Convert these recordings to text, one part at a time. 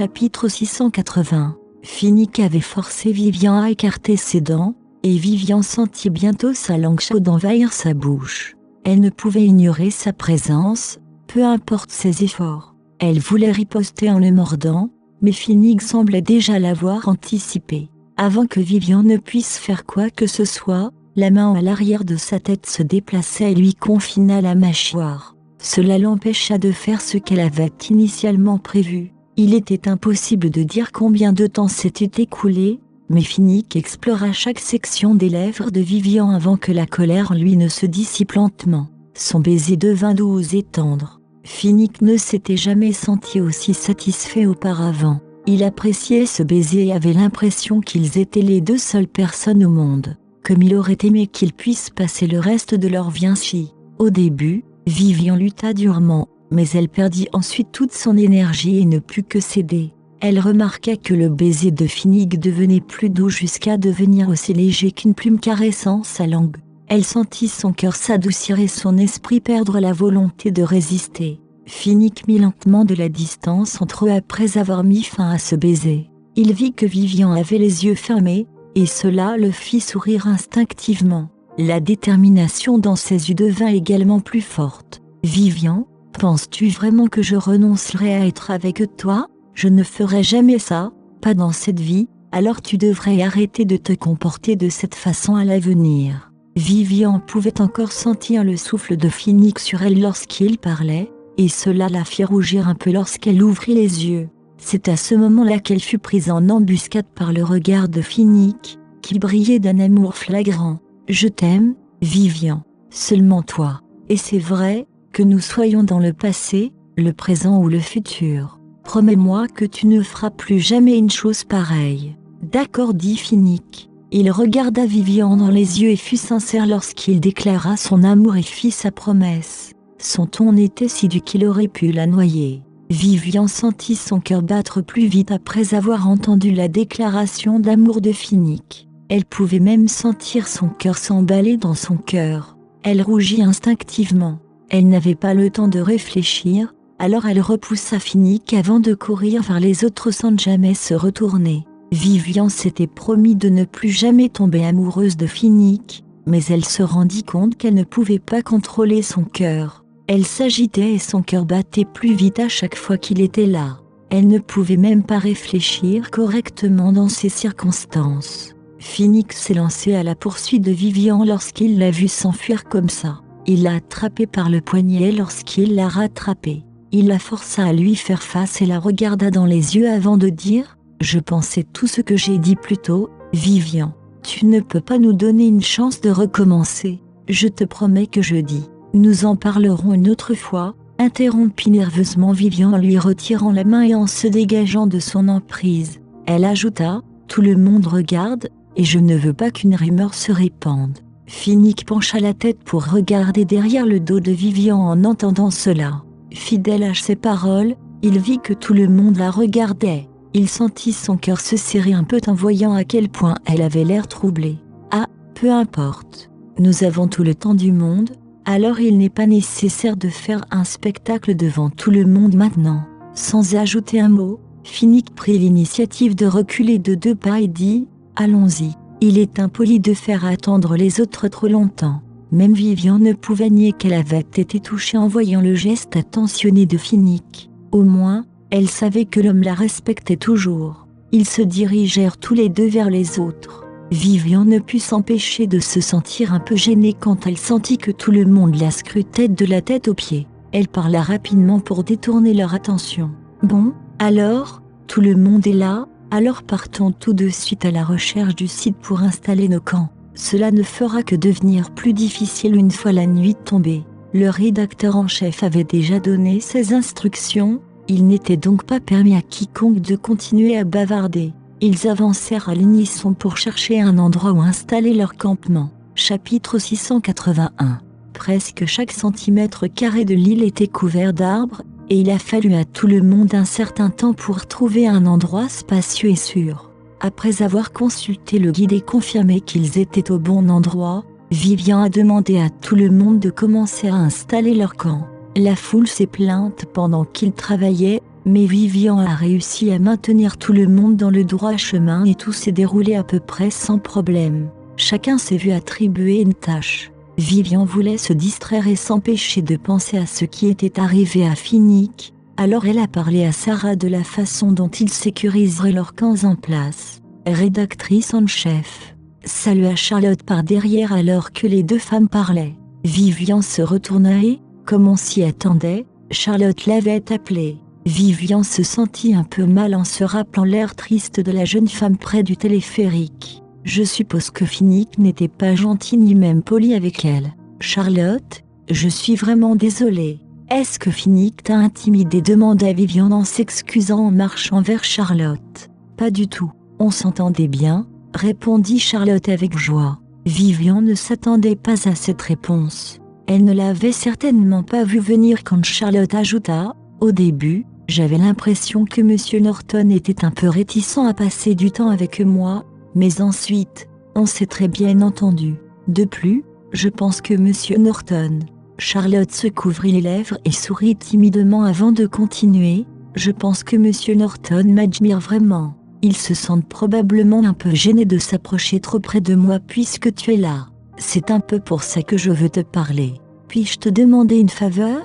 Chapitre 680. Finnick avait forcé Vivian à écarter ses dents, et Vivian sentit bientôt sa langue chaude envahir sa bouche. Elle ne pouvait ignorer sa présence, peu importe ses efforts. Elle voulait riposter en le mordant, mais Finnick semblait déjà l'avoir anticipé. Avant que Vivian ne puisse faire quoi que ce soit, la main à l'arrière de sa tête se déplaça et lui confina la mâchoire. Cela l'empêcha de faire ce qu'elle avait initialement prévu. Il était impossible de dire combien de temps s'était écoulé, mais Finnick explora chaque section des lèvres de Vivian avant que la colère en lui ne se dissipe lentement. Son baiser devint doux et tendre. Finnick ne s'était jamais senti aussi satisfait auparavant. Il appréciait ce baiser et avait l'impression qu'ils étaient les deux seules personnes au monde. Comme il aurait aimé qu'ils puissent passer le reste de leur vie ainsi. Au début, Vivian lutta durement, mais elle perdit ensuite toute son énergie et ne put que céder. Elle remarqua que le baiser de Finnick devenait plus doux jusqu'à devenir aussi léger qu'une plume caressant sa langue. Elle sentit son cœur s'adoucir et son esprit perdre la volonté de résister. Finnick mit lentement de la distance entre eux après avoir mis fin à ce baiser. Il vit que Vivian avait les yeux fermés, et cela le fit sourire instinctivement. La détermination dans ses yeux devint également plus forte. « Vivian, penses-tu vraiment que je renoncerai à être avec toi ? Je ne ferai jamais ça, pas dans cette vie, alors tu devrais arrêter de te comporter de cette façon à l'avenir. » Vivian pouvait encore sentir le souffle de Finnick sur elle lorsqu'il parlait, et cela la fit rougir un peu lorsqu'elle ouvrit les yeux. C'est à ce moment-là qu'elle fut prise en embuscade par le regard de Finnick, qui brillait d'un amour flagrant. « Je t'aime, Vivian, seulement toi. Et c'est vrai, que nous soyons dans le passé, le présent ou le futur. Promets-moi que tu ne feras plus jamais une chose pareille. »« D'accord, dit Finnick. » Il regarda Vivian dans les yeux et fut sincère lorsqu'il déclara son amour et fit sa promesse. Son ton était si doux qu'il aurait pu la noyer. Vivian sentit son cœur battre plus vite après avoir entendu la déclaration d'amour de Finnick. Elle pouvait même sentir son cœur s'emballer dans son cœur. Elle rougit instinctivement. Elle n'avait pas le temps de réfléchir, alors elle repoussa Finnick avant de courir vers les autres sans jamais se retourner. Vivian s'était promis de ne plus jamais tomber amoureuse de Finnick, mais elle se rendit compte qu'elle ne pouvait pas contrôler son cœur. Elle s'agitait et son cœur battait plus vite à chaque fois qu'il était là. Elle ne pouvait même pas réfléchir correctement dans ces circonstances. Finnick s'est lancé à la poursuite de Vivian lorsqu'il l'a vue s'enfuir comme ça. Il l'a attrapée par le poignet lorsqu'il l'a rattrapée. Il la força à lui faire face et la regarda dans les yeux avant de dire « Je pensais tout ce que j'ai dit plus tôt, Vivian. Tu ne peux pas nous donner une chance de recommencer. Je te promets que je dis. Nous en parlerons une autre fois », interrompit nerveusement Vivian en lui retirant la main et en se dégageant de son emprise. Elle ajouta « Tout le monde regarde, et je ne veux pas qu'une rumeur se répande. » Finnick pencha la tête pour regarder derrière le dos de Vivian en entendant cela. Fidèle à ses paroles, il vit que tout le monde la regardait. Il sentit son cœur se serrer un peu en voyant à quel point elle avait l'air troublée. « Ah, peu importe. Nous avons tout le temps du monde, alors il n'est pas nécessaire de faire un spectacle devant tout le monde maintenant. » Sans ajouter un mot, Finnick prit l'initiative de reculer de 2 pas et dit « Allons-y. » Il est impoli de faire attendre les autres trop longtemps. Même Vivian ne pouvait nier qu'elle avait été touchée en voyant le geste attentionné de Finnick. Au moins, elle savait que l'homme la respectait toujours. Ils se dirigèrent tous les deux vers les autres. Vivian ne put s'empêcher de se sentir un peu gênée quand elle sentit que tout le monde la scrutait de la tête aux pieds. Elle parla rapidement pour détourner leur attention. « Bon, alors, tout le monde est là ? Alors partons tout de suite à la recherche du site pour installer nos camps. Cela ne fera que devenir plus difficile une fois la nuit tombée. » Le rédacteur en chef avait déjà donné ses instructions, il n'était donc pas permis à quiconque de continuer à bavarder. Ils avancèrent à l'unisson pour chercher un endroit où installer leur campement. Chapitre 681. Presque chaque centimètre carré de l'île était couvert d'arbres, et il a fallu à tout le monde un certain temps pour trouver un endroit spacieux et sûr. Après avoir consulté le guide et confirmé qu'ils étaient au bon endroit, Vivian a demandé à tout le monde de commencer à installer leur camp. La foule s'est plainte pendant qu'ils travaillaient, Mais Vivian a réussi à maintenir tout le monde dans le droit chemin et tout s'est déroulé à peu près sans problème. Chacun s'est vu attribuer une tâche. Vivian voulait se distraire et s'empêcher de penser à ce qui était arrivé à Finnick, alors elle a parlé à Sarah de la façon dont ils sécuriseraient leurs camps en place. Rédactrice en chef, salua Charlotte par derrière alors que les deux femmes parlaient. Vivian se retourna et, comme on s'y attendait, Charlotte l'avait appelée. Vivian se sentit un peu mal en se rappelant l'air triste de la jeune femme près du téléphérique. Je suppose que Finnick n'était pas gentil ni même poli avec elle. Charlotte, je suis vraiment désolée. Est-ce que Finnick t'a intimidée demanda Vivian en s'excusant en marchant vers Charlotte. Pas du tout, on s'entendait bien, répondit Charlotte avec joie. Vivian ne s'attendait pas à cette réponse. Elle ne l'avait certainement pas vu venir quand Charlotte ajouta « Au début, j'avais l'impression que M. Norton était un peu réticent à passer du temps avec moi, mais ensuite, on s'est très bien entendu. De plus, je pense que M. Norton… » Charlotte se couvrit les lèvres et sourit timidement avant de continuer. « Je pense que M. Norton m'admire vraiment. Ils se sentent probablement un peu gênés de s'approcher trop près de moi puisque tu es là. C'est un peu pour ça que je veux te parler. Puis-je te demander une faveur ? »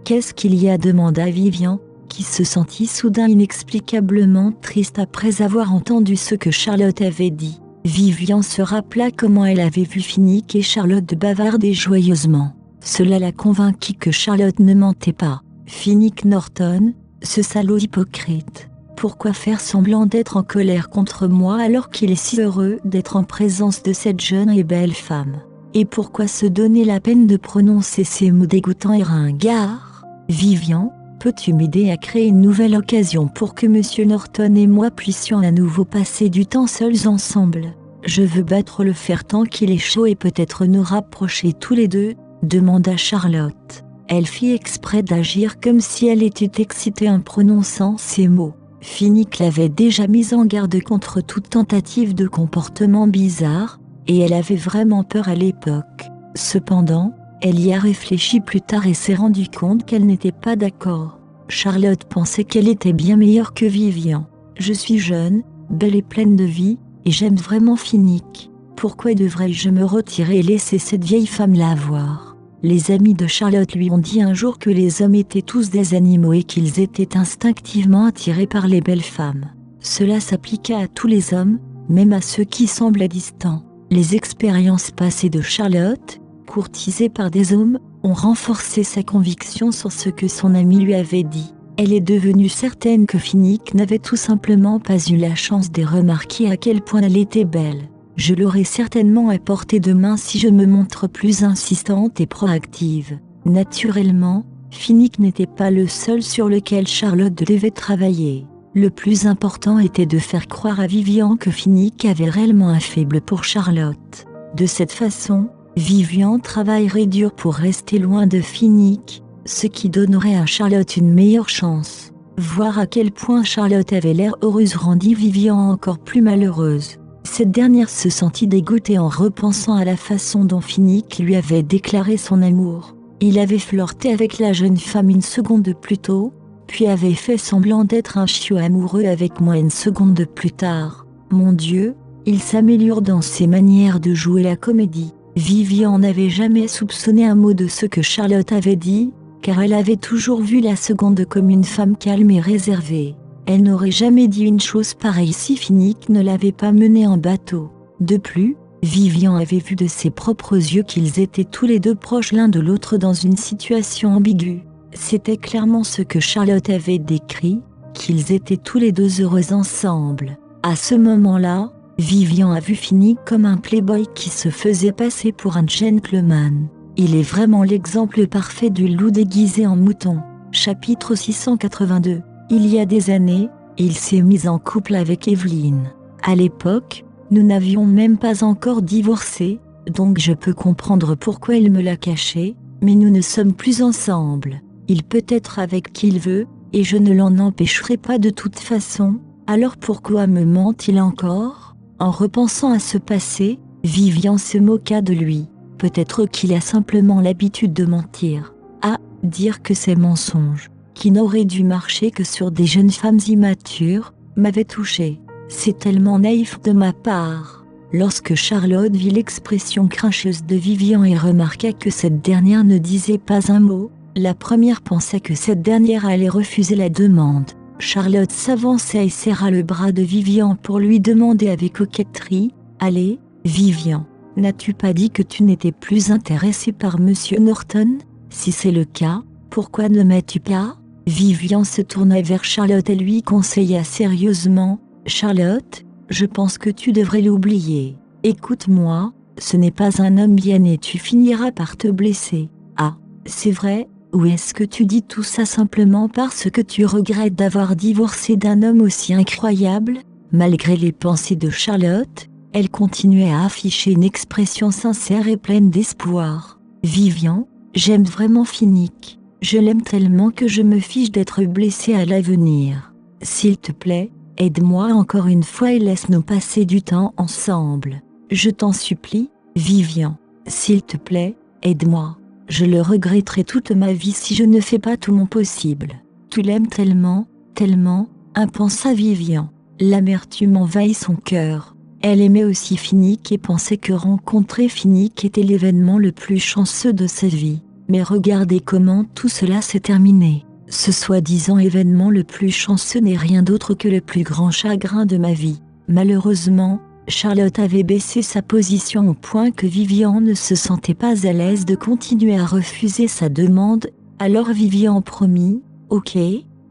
« Qu'est-ce qu'il y a ?» demanda Vivian, qui se sentit soudain inexplicablement triste après avoir entendu ce que Charlotte avait dit. Vivian se rappela comment elle avait vu Finnick et Charlotte bavarder joyeusement. Cela la convainquit que Charlotte ne mentait pas. Finnick Norton, ce salaud hypocrite. Pourquoi faire semblant d'être en colère contre moi alors qu'il est si heureux d'être en présence de cette jeune et belle femme ? Et pourquoi se donner la peine de prononcer ces mots dégoûtants et ringards ? Vivian, peux-tu m'aider à créer une nouvelle occasion pour que M. Norton et moi puissions à nouveau passer du temps seuls ensemble ? Je veux battre le fer tant qu'il est chaud et peut-être nous rapprocher tous les deux, demanda Charlotte. Elle fit exprès d'agir comme si elle était excitée en prononçant ces mots. Finnick l'avait déjà mise en garde contre toute tentative de comportement bizarre, et elle avait vraiment peur à l'époque. Cependant, elle y a réfléchi plus tard et s'est rendue compte qu'elle n'était pas d'accord. Charlotte pensait qu'elle était bien meilleure que Vivian. « Je suis jeune, belle et pleine de vie, et j'aime vraiment Finnick. Pourquoi devrais-je me retirer et laisser cette vieille femme la voir ?» Les amis de Charlotte lui ont dit un jour que les hommes étaient tous des animaux et qu'ils étaient instinctivement attirés par les belles femmes. Cela s'appliqua à tous les hommes, même à ceux qui semblaient distants. Les expériences passées de Charlotte, courtisée par des hommes, ont renforcé sa conviction sur ce que son ami lui avait dit. Elle est devenue certaine que Finnick n'avait tout simplement pas eu la chance de remarquer à quel point elle était belle. Je l'aurais certainement à portée de main si je me montre plus insistante et proactive. Naturellement, Finnick n'était pas le seul sur lequel Charlotte devait travailler. Le plus important était de faire croire à Vivian que Finnick avait réellement un faible pour Charlotte. De cette façon, Vivian travaillerait dur pour rester loin de Finnick, ce qui donnerait à Charlotte une meilleure chance. Voir à quel point Charlotte avait l'air heureuse rendit Vivian encore plus malheureuse. Cette dernière se sentit dégoûtée en repensant à la façon dont Finnick lui avait déclaré son amour. Il avait flirté avec la jeune femme une seconde plus tôt, puis avait fait semblant d'être un chiot amoureux avec moi une seconde plus tard. Mon Dieu, il s'améliore dans ses manières de jouer la comédie. Vivian n'avait jamais soupçonné un mot de ce que Charlotte avait dit, car elle avait toujours vu la seconde comme une femme calme et réservée. Elle n'aurait jamais dit une chose pareille si Finnick ne l'avait pas menée en bateau. De plus, Vivian avait vu de ses propres yeux qu'ils étaient tous les deux proches l'un de l'autre dans une situation ambiguë. C'était clairement ce que Charlotte avait décrit, qu'ils étaient tous les deux heureux ensemble. À ce moment-là, Vivian a vu Finnick comme un playboy qui se faisait passer pour un gentleman. Il est vraiment l'exemple parfait du loup déguisé en mouton. Chapitre 682. Il y a des années, il s'est mis en couple avec Evelyn. À l'époque, nous n'avions même pas encore divorcé, donc je peux comprendre pourquoi il me l'a caché, mais nous ne sommes plus ensemble. Il peut être avec qui il veut, et je ne l'en empêcherai pas de toute façon, alors pourquoi me ment-il encore ? En repensant à ce passé, Vivian se moqua de lui. Peut-être qu'il a simplement l'habitude de mentir. Ah, dire que c'est mensonge. qui n'aurait dû marcher que sur des jeunes femmes immatures, m'avait touchée. C'est tellement naïf de ma part. Lorsque Charlotte vit l'expression cracheuse de Vivian et remarqua que cette dernière ne disait pas un mot, la première pensa que cette dernière allait refuser la demande. Charlotte s'avança et serra le bras de Vivian pour lui demander avec coquetterie « Allez, Vivian, n'as-tu pas dit que tu n'étais plus intéressée par Monsieur Norton? Si c'est le cas, pourquoi ne m'as-tu pas ?» Vivian se tourna vers Charlotte et lui conseilla sérieusement « Charlotte, je pense que tu devrais l'oublier. Écoute-moi, ce n'est pas un homme bien et tu finiras par te blesser. Ah, c'est vrai, ou est-ce que tu dis tout ça simplement parce que tu regrettes d'avoir divorcé d'un homme aussi incroyable ?» Malgré les pensées de Charlotte, elle continuait à afficher une expression sincère et pleine d'espoir. « Vivian, j'aime vraiment Finnick. Je l'aime tellement que je me fiche d'être blessée à l'avenir. S'il te plaît, aide-moi encore une fois et laisse-nous passer du temps ensemble. Je t'en supplie, Vivian. S'il te plaît, aide-moi. Je le regretterai toute ma vie si je ne fais pas tout mon possible. Tu l'aimes tellement, tellement, pensa Vivian. L'amertume envahit son cœur. Elle aimait aussi Finnick et pensait que rencontrer Finnick était l'événement le plus chanceux de sa vie. Mais regardez comment tout cela s'est terminé. Ce soi-disant événement le plus chanceux n'est rien d'autre que le plus grand chagrin de ma vie. Malheureusement, Charlotte avait baissé sa position au point que Vivian ne se sentait pas à l'aise de continuer à refuser sa demande, alors Vivian promit « Ok,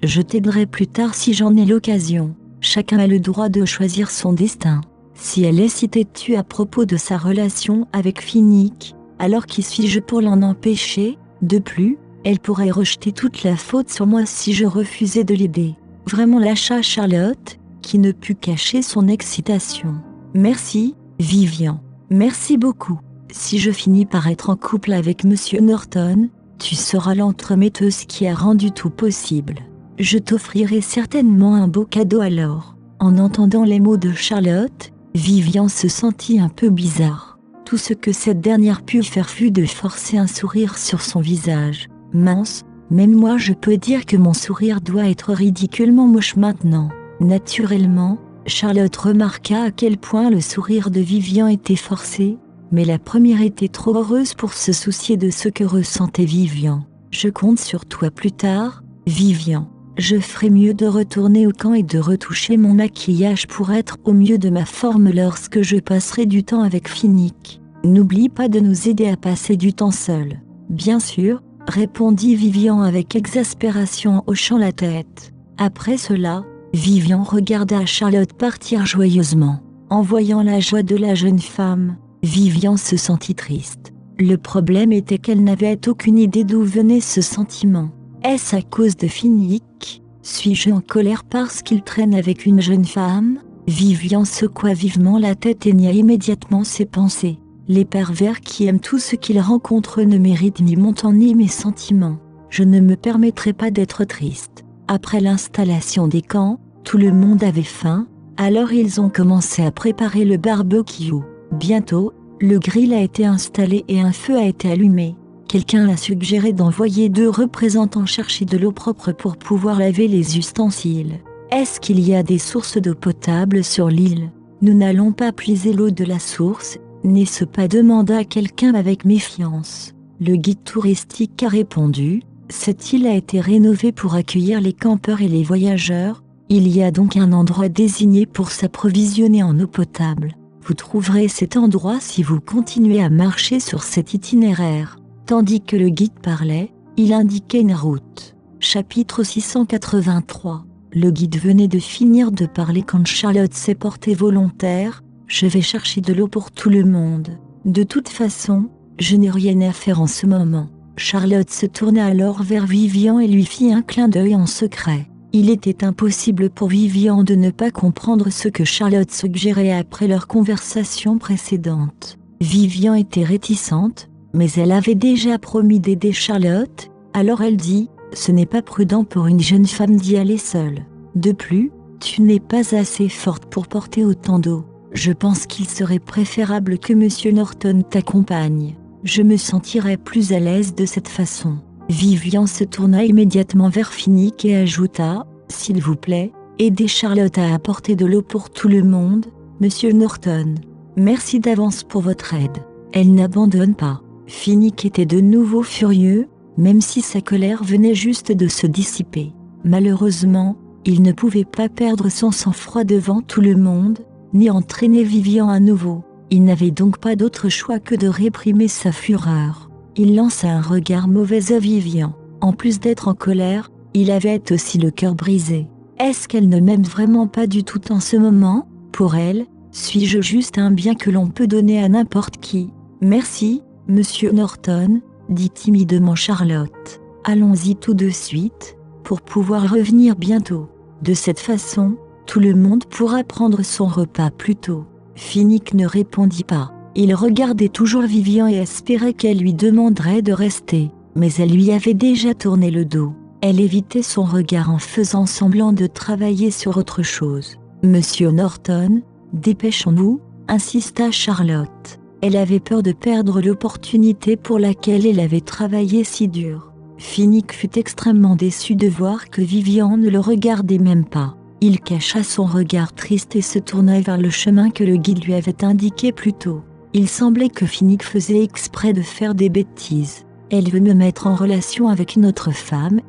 je t'aiderai plus tard si j'en ai l'occasion. Chacun a le droit de choisir son destin. Si elle hésitait dessus à propos de sa relation avec Finnick, alors qui suis-je pour l'en empêcher? De plus, elle pourrait rejeter toute la faute sur moi si je refusais de l'aider. » Vraiment lâcha Charlotte, qui ne put cacher son excitation. « Merci, Vivian. Merci beaucoup. Si je finis par être en couple avec Monsieur Norton, tu seras l'entremetteuse qui a rendu tout possible. Je t'offrirai certainement un beau cadeau alors. » En entendant les mots de Charlotte, Vivian se sentit un peu bizarre. Tout ce que cette dernière put faire fut de forcer un sourire sur son visage. Mince, même moi je peux dire que mon sourire doit être ridiculement moche maintenant. Naturellement, Charlotte remarqua à quel point le sourire de Vivian était forcé, mais la première était trop heureuse pour se soucier de ce que ressentait Vivian. « Je compte sur toi plus tard, Vivian. Je ferai mieux de retourner au camp et de retoucher mon maquillage pour être au mieux de ma forme lorsque je passerai du temps avec Finnick. N'oublie pas de nous aider à passer du temps seul. »« Bien sûr, » répondit Vivian avec exaspération en hochant la tête. Après cela, Vivian regarda Charlotte partir joyeusement. En voyant la joie de la jeune femme, Vivian se sentit triste. Le problème était qu'elle n'avait aucune idée d'où venait ce sentiment. Est-ce à cause de Finnick? Suis-je en colère parce qu'il traîne avec une jeune femme? Vivian secoua vivement la tête et nia immédiatement ses pensées. Les pervers qui aiment tout ce qu'ils rencontrent ne méritent ni mon temps ni mes sentiments. Je ne me permettrai pas d'être triste. Après l'installation des camps, tout le monde avait faim, alors ils ont commencé à préparer le barbecue. Bientôt, le grill a été installé et un feu a été allumé. Quelqu'un a suggéré d'envoyer 2 représentants chercher de l'eau propre pour pouvoir laver les ustensiles. Est-ce qu'il y a des sources d'eau potable sur l'île? Nous n'allons pas puiser l'eau de la source, n'est-ce pas? Demanda quelqu'un avec méfiance. Le guide touristique a répondu, cette île a été rénovée pour accueillir les campeurs et les voyageurs, il y a donc un endroit désigné pour s'approvisionner en eau potable. Vous trouverez cet endroit si vous continuez à marcher sur cet itinéraire. Tandis que le guide parlait, il indiquait une route. Chapitre 683. Le guide venait de finir de parler quand Charlotte s'est portée volontaire. Je vais chercher de l'eau pour tout le monde. De toute façon, je n'ai rien à faire en ce moment. Charlotte se tourna alors vers Vivian et lui fit un clin d'œil en secret. Il était impossible pour Vivian de ne pas comprendre ce que Charlotte suggérait après leur conversation précédente. Vivian était réticente, mais elle avait déjà promis d'aider Charlotte, alors elle dit « Ce n'est pas prudent pour une jeune femme d'y aller seule. De plus, tu n'es pas assez forte pour porter autant d'eau. Je pense qu'il serait préférable que Monsieur Norton t'accompagne. Je me sentirais plus à l'aise de cette façon. » Vivian se tourna immédiatement vers Finnick et ajouta « S'il vous plaît, aidez Charlotte à apporter de l'eau pour tout le monde, Monsieur Norton. Merci d'avance pour votre aide. » Elle n'abandonne pas. Finnick était de nouveau furieux, même si sa colère venait juste de se dissiper. Malheureusement, il ne pouvait pas perdre son sang-froid devant tout le monde, ni entraîner Vivian à nouveau. Il n'avait donc pas d'autre choix que de réprimer sa fureur. Il lança un regard mauvais à Vivian. En plus d'être en colère, il avait aussi le cœur brisé. Est-ce qu'elle ne m'aime vraiment pas du tout en ce moment? Pour elle, suis-je juste un bien que l'on peut donner à n'importe qui? Merci, Monsieur Norton, dit timidement Charlotte. Allons-y tout de suite, pour pouvoir revenir bientôt. De cette façon, tout le monde pourra prendre son repas plus tôt. Finnick ne répondit pas. Il regardait toujours Vivian et espérait qu'elle lui demanderait de rester, mais elle lui avait déjà tourné le dos. Elle évitait son regard en faisant semblant de travailler sur autre chose. « Monsieur Norton, dépêchons-nous » insista Charlotte. Elle avait peur de perdre l'opportunité pour laquelle elle avait travaillé si dur. Finnick fut extrêmement déçu de voir que Vivian ne le regardait même pas. Il cacha son regard triste et se tourna vers le chemin que le guide lui avait indiqué plus tôt. Il semblait que Finnick faisait exprès de faire des bêtises. Elle veut me mettre en relation avec une autre femme.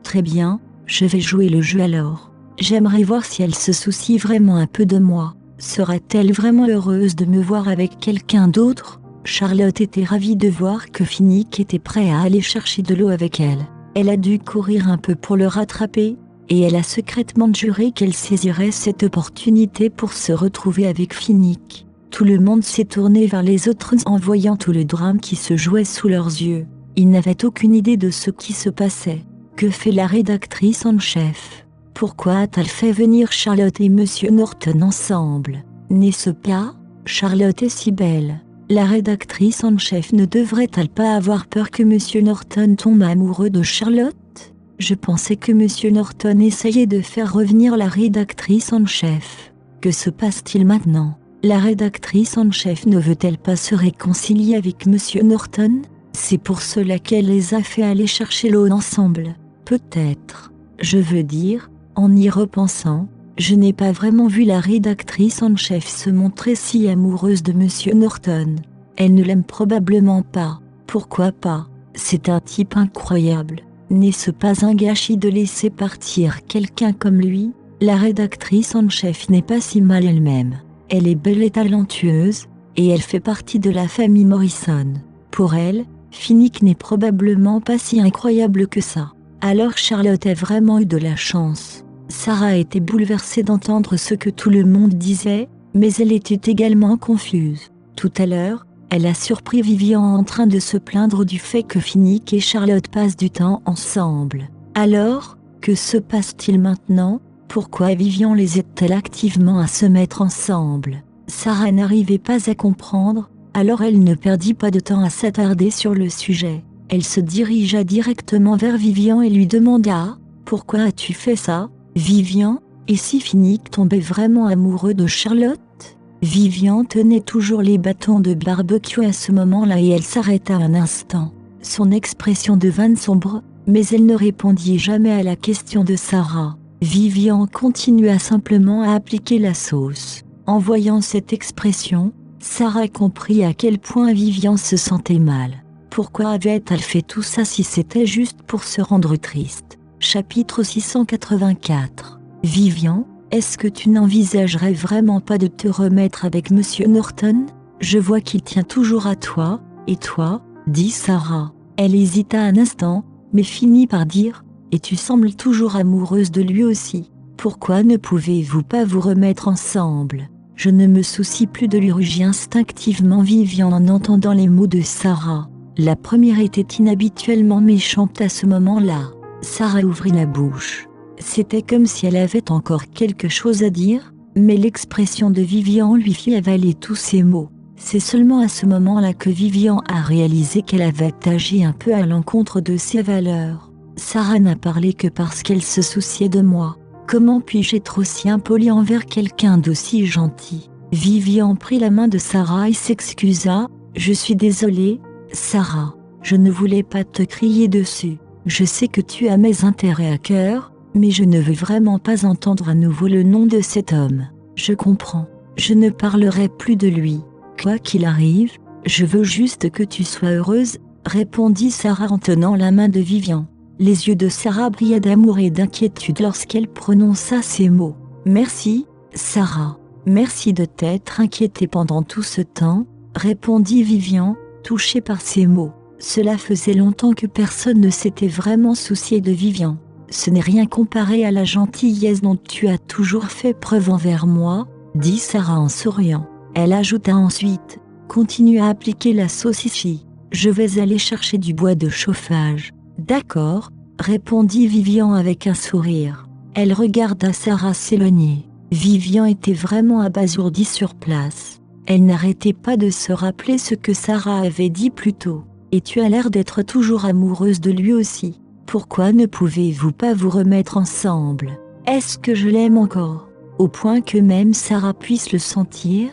Très bien, je vais jouer le jeu alors. J'aimerais voir si elle se soucie vraiment un peu de moi. Sera-t-elle vraiment heureuse de me voir avec quelqu'un d'autre? Charlotte était ravie de voir que Finnick était prêt à aller chercher de l'eau avec elle. Elle a dû courir un peu pour le rattraper, et elle a secrètement juré qu'elle saisirait cette opportunité pour se retrouver avec Finnick. Tout le monde s'est tourné vers les autres en voyant tout le drame qui se jouait sous leurs yeux. Ils n'avaient aucune idée de ce qui se passait. Que fait la rédactrice en chef? Pourquoi a-t-elle fait venir Charlotte et Monsieur Norton ensemble? N'est-ce pas? Charlotte est si belle. La rédactrice en chef ne devrait-elle pas avoir peur que Monsieur Norton tombe amoureux de Charlotte? Je pensais que Monsieur Norton essayait de faire revenir la rédactrice en chef. Que se passe-t-il maintenant? La rédactrice en chef ne veut-elle pas se réconcilier avec Monsieur Norton? C'est pour cela qu'elle les a fait aller chercher l'eau ensemble. Peut-être. Je veux dire, en y repensant, je n'ai pas vraiment vu la rédactrice en chef se montrer si amoureuse de Monsieur Norton. Elle ne l'aime probablement pas. Pourquoi pas? C'est un type incroyable. N'est-ce pas un gâchis de laisser partir quelqu'un comme lui? La rédactrice en chef n'est pas si mal elle-même. Elle est belle et talentueuse, et elle fait partie de la famille Morrison. Pour elle, Finnick n'est probablement pas si incroyable que ça. Alors Charlotte a vraiment eu de la chance. Sarah était bouleversée d'entendre ce que tout le monde disait, mais elle était également confuse. Tout à l'heure, elle a surpris Vivian en train de se plaindre du fait que Finnick et Charlotte passent du temps ensemble. Alors, que se passe-t-il maintenant? Pourquoi Vivian les aide-t-elle activement à se mettre ensemble? Sarah n'arrivait pas à comprendre, alors elle ne perdit pas de temps à s'attarder sur le sujet. Elle se dirigea directement vers Vivian et lui demanda « Pourquoi as-tu fait ça, Vivian? Et si Finnick tombait vraiment amoureux de Charlotte ?» Vivian tenait toujours les bâtons de barbecue à ce moment-là et elle s'arrêta un instant. Son expression devint sombre, mais elle ne répondit jamais à la question de Sarah. Vivian continua simplement à appliquer la sauce. En voyant cette expression, Sarah comprit à quel point Vivian se sentait mal. Pourquoi avait-elle fait tout ça si c'était juste pour se rendre triste? Chapitre 684. Vivian, est-ce que tu n'envisagerais vraiment pas de te remettre avec Monsieur Norton? Je vois qu'il tient toujours à toi, et toi, dit Sarah. Elle hésita un instant, mais finit par dire « Et tu sembles toujours amoureuse de lui aussi. Pourquoi ne pouvez-vous pas vous remettre ensemble? » Je ne me soucie plus de lui, rugit instinctivement Vivian en entendant les mots de Sarah. La première était inhabituellement méchante à ce moment-là. Sarah ouvrit la bouche. C'était comme si elle avait encore quelque chose à dire, mais l'expression de Vivian lui fit avaler tous ses mots. C'est seulement à ce moment-là que Vivian a réalisé qu'elle avait agi un peu à l'encontre de ses valeurs. Sarah n'a parlé que parce qu'elle se souciait de moi. Comment puis-je être aussi impoli envers quelqu'un d'aussi gentil? Vivian prit la main de Sarah et s'excusa. Je suis désolée, Sarah. Je ne voulais pas te crier dessus. Je sais que tu as mes intérêts à cœur, mais je ne veux vraiment pas entendre à nouveau le nom de cet homme. Je comprends. Je ne parlerai plus de lui. Quoi qu'il arrive, je veux juste que tu sois heureuse, répondit Sarah en tenant la main de Vivian. Les yeux de Sarah brillaient d'amour et d'inquiétude lorsqu'elle prononça ces mots. Merci, Sarah. Merci de t'être inquiétée pendant tout ce temps, répondit Vivian, touchée par ces mots. Cela faisait longtemps que personne ne s'était vraiment soucié de Vivian. Ce n'est rien comparé à la gentillesse dont tu as toujours fait preuve envers moi, dit Sarah en souriant. Elle ajouta ensuite, continue à appliquer la sauce ici. Je vais aller chercher du bois de chauffage. D'accord, répondit Vivian avec un sourire. Elle regarda Sarah s'éloigner. Vivian était vraiment abasourdie sur place. Elle n'arrêtait pas de se rappeler ce que Sarah avait dit plus tôt. Et tu as l'air d'être toujours amoureuse de lui aussi. Pourquoi ne pouvez-vous pas vous remettre ensemble? Est-ce que je l'aime encore? Au point que même Sarah puisse le sentir?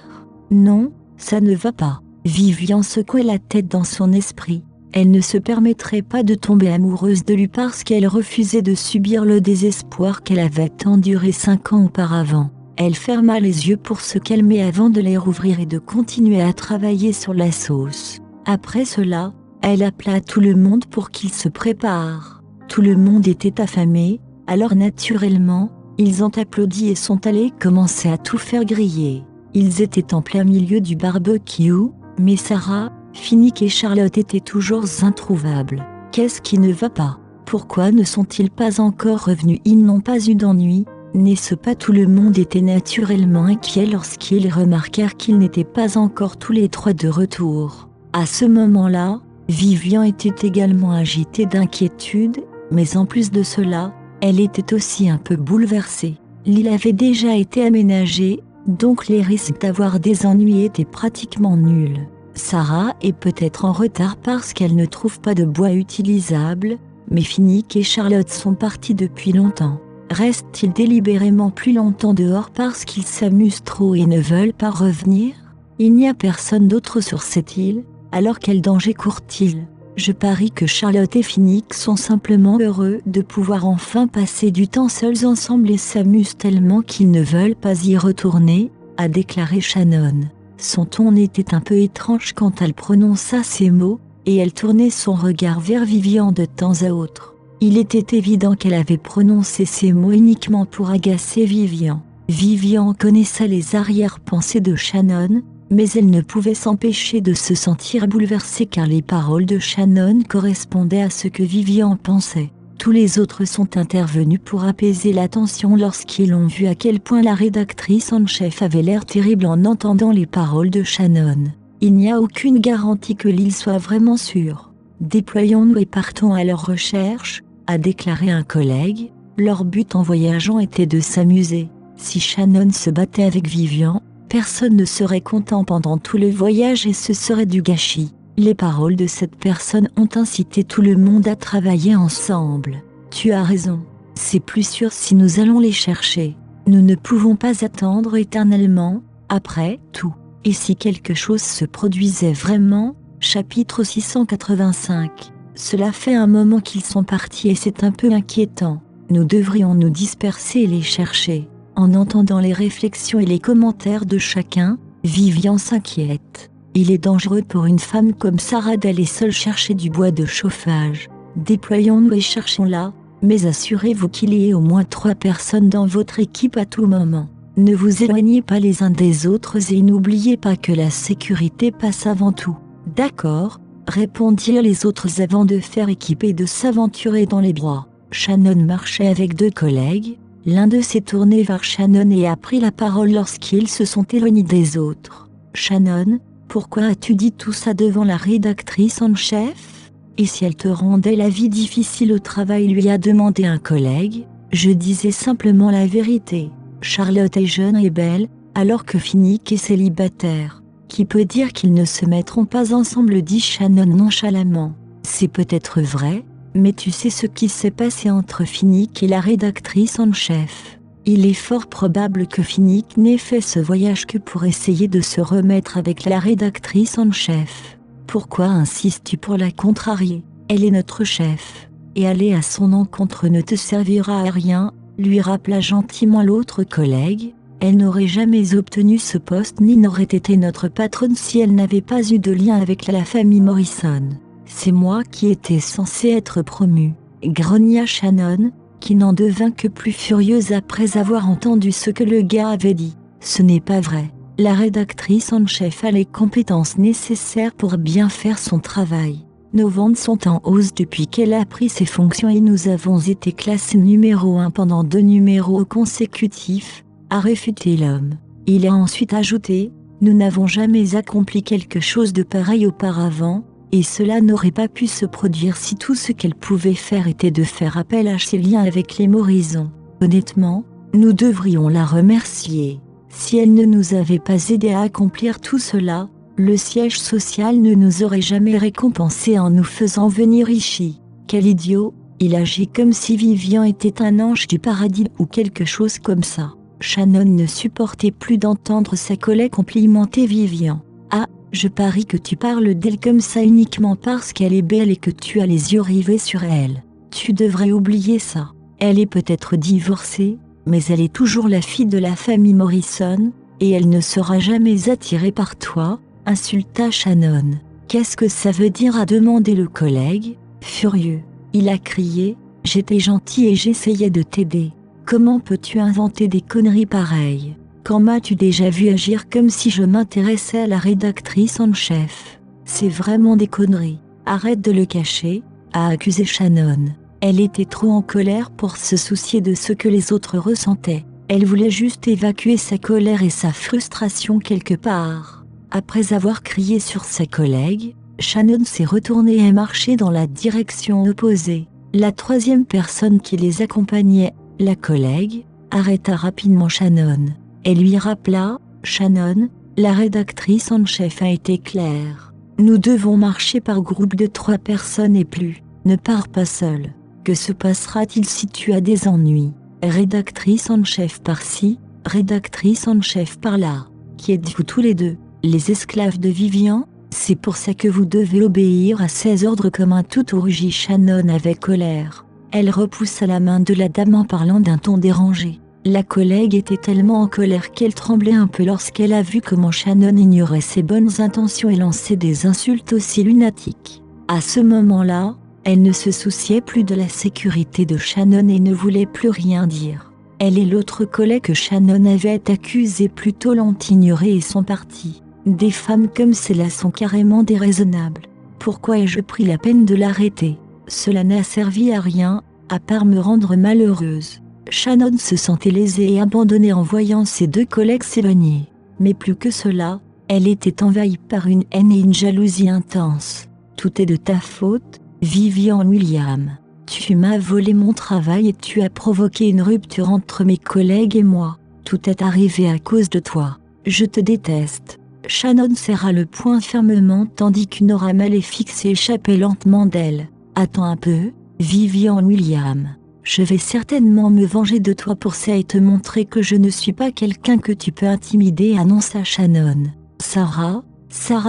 Non, ça ne va pas. Vivian secouait la tête dans son esprit. Elle ne se permettrait pas de tomber amoureuse de lui parce qu'elle refusait de subir le désespoir qu'elle avait enduré 5 ans auparavant. Elle ferma les yeux pour se calmer avant de les rouvrir et de continuer à travailler sur la sauce. Après cela, elle appela tout le monde pour qu'il se prépare. Tout le monde était affamé, alors naturellement, ils ont applaudi et sont allés commencer à tout faire griller. Ils étaient en plein milieu du barbecue, mais Sarah, Finnick et Charlotte étaient toujours introuvables. Qu'est-ce qui ne va pas? Pourquoi ne sont-ils pas encore revenus? Ils n'ont pas eu d'ennui, n'est-ce pas? Tout le monde était naturellement inquiet lorsqu'ils remarquèrent qu'ils n'étaient pas encore tous les trois de retour. À ce moment-là, Vivian était également agitée d'inquiétude, mais en plus de cela, elle était aussi un peu bouleversée. L'île avait déjà été aménagée, donc les risques d'avoir des ennuis étaient pratiquement nuls. Sarah est peut-être en retard parce qu'elle ne trouve pas de bois utilisable, mais Finnick et Charlotte sont partis depuis longtemps. Restent-ils délibérément plus longtemps dehors parce qu'ils s'amusent trop et ne veulent pas revenir? Il n'y a personne d'autre sur cette île, alors quel danger court-il? Je parie que Charlotte et Finnick sont simplement heureux de pouvoir enfin passer du temps seuls ensemble et s'amusent tellement qu'ils ne veulent pas y retourner, a déclaré Shannon. Son ton était un peu étrange quand elle prononça ces mots, et elle tournait son regard vers Vivian de temps à autre. Il était évident qu'elle avait prononcé ces mots uniquement pour agacer Vivian. Vivian connaissait les arrière-pensées de Shannon, mais elle ne pouvait s'empêcher de se sentir bouleversée car les paroles de Shannon correspondaient à ce que Vivian pensait. Tous les autres sont intervenus pour apaiser la tension lorsqu'ils ont vu à quel point la rédactrice en chef avait l'air terrible en entendant les paroles de Shannon. Il n'y a aucune garantie que l'île soit vraiment sûre. Déployons-nous et partons à leur recherche, a déclaré un collègue. Leur but en voyageant était de s'amuser. Si Shannon se battait avec Vivian, personne ne serait content pendant tout le voyage et ce serait du gâchis. Les paroles de cette personne ont incité tout le monde à travailler ensemble. Tu as raison. C'est plus sûr si nous allons les chercher. Nous ne pouvons pas attendre éternellement, après tout. Et si quelque chose se produisait vraiment? Chapitre 685. Cela fait un moment qu'ils sont partis et c'est un peu inquiétant. Nous devrions nous disperser et les chercher. En entendant les réflexions et les commentaires de chacun, Vivian s'inquiète. Il est dangereux pour une femme comme Sarah d'aller seule chercher du bois de chauffage. Déployons-nous et cherchons-la, mais assurez-vous qu'il y ait au moins 3 personnes dans votre équipe à tout moment. Ne vous éloignez pas les uns des autres et n'oubliez pas que la sécurité passe avant tout. D'accord, répondirent les autres avant de faire équipe et de s'aventurer dans les bois. Shannon marchait avec 2 collègues. L'un d'eux s'est tourné vers Shannon et a pris la parole lorsqu'ils se sont éloignés des autres. Shannon, pourquoi as-tu dit tout ça devant la rédactrice en chef? Et si elle te rendait la vie difficile au travail, lui a demandé un collègue. Je disais simplement la vérité. Charlotte est jeune et belle, alors que Finnick est célibataire. Qui peut dire qu'ils ne se mettront pas ensemble, dit Shannon nonchalamment. C'est peut-être vrai, mais tu sais ce qui s'est passé entre Finnick et la rédactrice en chef. Il est fort probable que Finnick n'ait fait ce voyage que pour essayer de se remettre avec la rédactrice en chef. Pourquoi insistes-tu pour la contrarier? Elle est notre chef, et aller à son encontre ne te servira à rien, lui rappela gentiment l'autre collègue. Elle n'aurait jamais obtenu ce poste ni n'aurait été notre patronne si elle n'avait pas eu de lien avec la famille Morrison. C'est moi qui étais censée être promue, grogna Shannon, qui n'en devint que plus furieuse après avoir entendu ce que le gars avait dit. Ce n'est pas vrai. La rédactrice en chef a les compétences nécessaires pour bien faire son travail. Nos ventes sont en hausse depuis qu'elle a pris ses fonctions et nous avons été classés numéro 1 pendant 2 numéros consécutifs, a réfuté l'homme. Il a ensuite ajouté, nous n'avons jamais accompli quelque chose de pareil auparavant, et cela n'aurait pas pu se produire si tout ce qu'elle pouvait faire était de faire appel à ses liens avec les Morrison. Honnêtement, nous devrions la remercier. Si elle ne nous avait pas aidés à accomplir tout cela, le siège social ne nous aurait jamais récompensés en nous faisant venir ici. Quel idiot, il agit comme si Vivian était un ange du paradis ou quelque chose comme ça. Shannon ne supportait plus d'entendre sa collègue complimenter Vivian. Ah, je parie que tu parles d'elle comme ça uniquement parce qu'elle est belle et que tu as les yeux rivés sur elle. Tu devrais oublier ça. Elle est peut-être divorcée, mais elle est toujours la fille de la famille Morrison, et elle ne sera jamais attirée par toi, insulta Shannon. Qu'est-ce que ça veut dire, a demandé le collègue, furieux. Il a crié, j'étais gentil et j'essayais de t'aider. Comment peux-tu inventer des conneries pareilles? Quand m'as-tu déjà vu agir comme si je m'intéressais à la rédactrice en chef? C'est vraiment des conneries. Arrête de le cacher, a accusé Shannon. Elle était trop en colère pour se soucier de ce que les autres ressentaient. Elle voulait juste évacuer sa colère et sa frustration quelque part. Après avoir crié sur sa collègue, Shannon s'est retournée et marché dans la direction opposée. La troisième personne qui les accompagnait, la collègue, arrêta rapidement Shannon. Elle lui rappela, Shannon, la rédactrice en chef a été claire. Nous devons marcher par groupe de 3 personnes et plus. Ne pars pas seul. Que se passera-t-il si tu as des ennuis? Rédactrice en chef par-ci, rédactrice en chef par-là. Qui êtes-vous tous les deux? Les esclaves de Vivian? C'est pour ça que vous devez obéir à ses ordres comme un tout, rugit Shannon avec colère. Elle repoussa la main de la dame en parlant d'un ton dérangé. La collègue était tellement en colère qu'elle tremblait un peu lorsqu'elle a vu comment Shannon ignorait ses bonnes intentions et lançait des insultes aussi lunatiques. À ce moment-là, elle ne se souciait plus de la sécurité de Shannon et ne voulait plus rien dire. Elle et l'autre collègue que Shannon avait accusé plus tôt l'ont ignoré et sont partis. Des femmes comme celle-là sont carrément déraisonnables. Pourquoi ai-je pris la peine de l'arrêter? Cela n'a servi à rien, à part me rendre malheureuse. Shannon se sentait lésée et abandonnée en voyant ses 2 collègues s'éloigner. Mais plus que cela, elle était envahie par une haine et une jalousie intense. Tout est de ta faute, Vivian Williams. Tu m'as volé mon travail et tu as provoqué une rupture entre mes collègues et moi. Tout est arrivé à cause de toi. Je te déteste. Shannon serra le poing fermement tandis qu'une aura maléfique s'échappait lentement d'elle. Attends un peu, Vivian Williams. Je vais certainement me venger de toi pour ça et te montrer que je ne suis pas quelqu'un que tu peux intimider, annonça Shannon. Sarah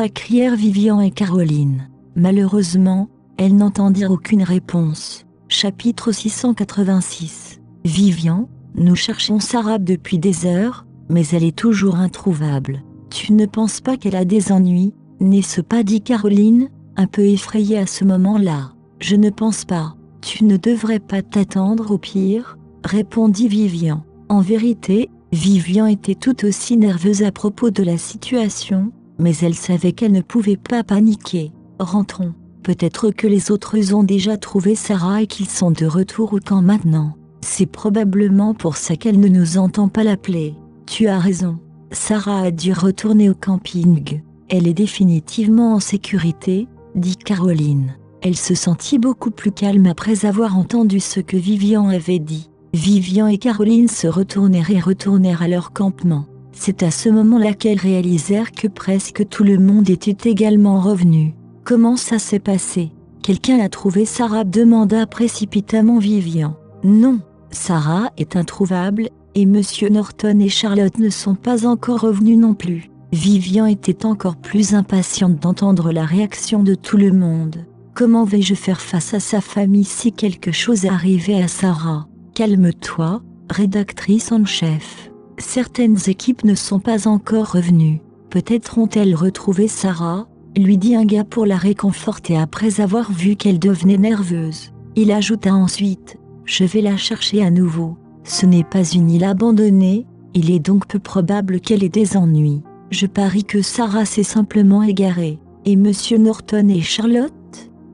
crièrent Vivian et Caroline. Malheureusement, elles n'entendirent aucune réponse. Chapitre 686. Vivian, nous cherchons Sarah depuis des heures, mais elle est toujours introuvable. Tu ne penses pas qu'elle a des ennuis, n'est-ce pas, dit Caroline, un peu effrayée à ce moment-là. Je ne pense pas. Tu ne devrais pas t'attendre au pire, répondit Vivian. En vérité, Vivian était tout aussi nerveuse à propos de la situation, mais elle savait qu'elle ne pouvait pas paniquer. Rentrons. Peut-être que les autres ont déjà trouvé Sarah et qu'ils sont de retour au camp maintenant. C'est probablement pour ça qu'elle ne nous entend pas l'appeler. Tu as raison. Sarah a dû retourner au camping. Elle est définitivement en sécurité, dit Caroline. Elle se sentit beaucoup plus calme après avoir entendu ce que Vivian avait dit. Vivian et Caroline se retournèrent à leur campement. C'est à ce moment-là qu'elles réalisèrent que presque tout le monde était également revenu. Comment ça s'est passé? Quelqu'un a trouvé Sarah? Demanda précipitamment Vivian. Non, Sarah est introuvable, et Monsieur Norton et Charlotte ne sont pas encore revenus non plus. Vivian était encore plus impatiente d'entendre la réaction de tout le monde. Comment vais-je faire face à sa famille si quelque chose arrivait à Sarah? Calme-toi, rédactrice en chef. Certaines équipes ne sont pas encore revenues. Peut-être ont-elles retrouvé Sarah, lui dit un gars pour la réconforter après avoir vu qu'elle devenait nerveuse. Il ajouta ensuite, je vais la chercher à nouveau. Ce n'est pas une île abandonnée, il est donc peu probable qu'elle ait des ennuis. Je parie que Sarah s'est simplement égarée. Et Monsieur Norton et Charlotte?